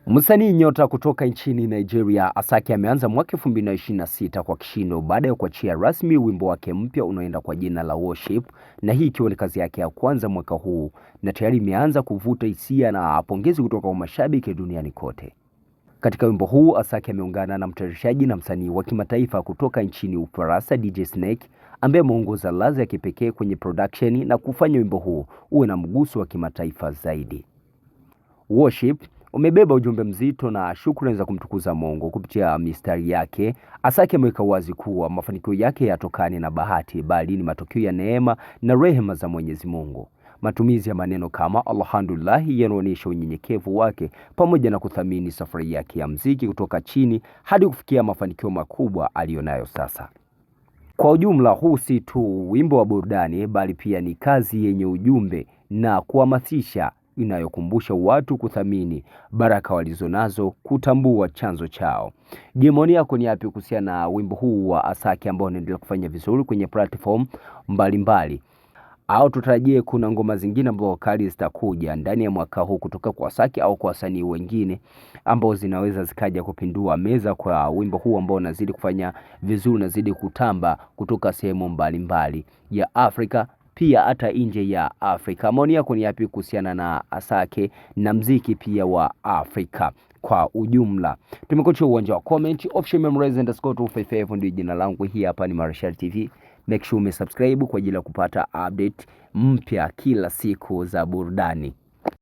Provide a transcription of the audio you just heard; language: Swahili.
Msanii nyota kutoka nchini Nigeria Asake ameanza mwaka 2026 kwa kishindo baada ya kuachia rasmi wimbo wake mpya unaoenda kwa jina la Worship, na hii ikiwa ni kazi yake ya kwanza mwaka huu na tayari imeanza kuvuta hisia na pongezi kutoka kwa mashabiki duniani kote. Katika wimbo huu Asake ameungana na mtayarishaji na msanii wa kimataifa kutoka nchini Ufaransa DJ Snake, ambaye ameongoza ladha ya kipekee kwenye production na kufanya wimbo huu uwe na mguso wa kimataifa zaidi. Worship umebeba ujumbe mzito na shukrani za kumtukuza Mungu. Kupitia mistari yake, Asake ameweka wazi kuwa mafanikio yake yatokani na bahati, bali ni matokeo ya neema na rehema za Mwenyezi Mungu. Matumizi ya maneno kama alhamdulillah yanaonyesha unyenyekevu wake pamoja na kuthamini safari yake ya muziki kutoka chini hadi kufikia mafanikio makubwa aliyonayo sasa. Kwa ujumla, huu si tu wimbo wa burudani bali pia ni kazi yenye ujumbe na kuhamasisha, inayokumbusha watu kuthamini baraka walizonazo, kutambua chanzo chao. Je, maoni yako ni yapi kuhusiana na wimbo huu wa Asake ambao unaendelea kufanya vizuri kwenye platform mbalimbali? Au tutarajie kuna ngoma zingine ambazo kali zitakuja ndani ya mwaka huu kutoka kwa Asake au kwa wasanii wengine ambao zinaweza zikaja kupindua meza kwa wimbo huu ambao unazidi kufanya vizuri, unazidi kutamba kutoka sehemu mbalimbali ya Afrika, pia hata nje ya Afrika? Maoni yako ni yapi kuhusiana na Asake na mziki pia wa Afrika kwa ujumla? Tumekuachia uwanja wa comment. Official Memorize _255 ndio jina langu. Hii hapa ni Marshal TV. Make sure umesubscribe kwa ajili ya kupata update mpya kila siku za burudani.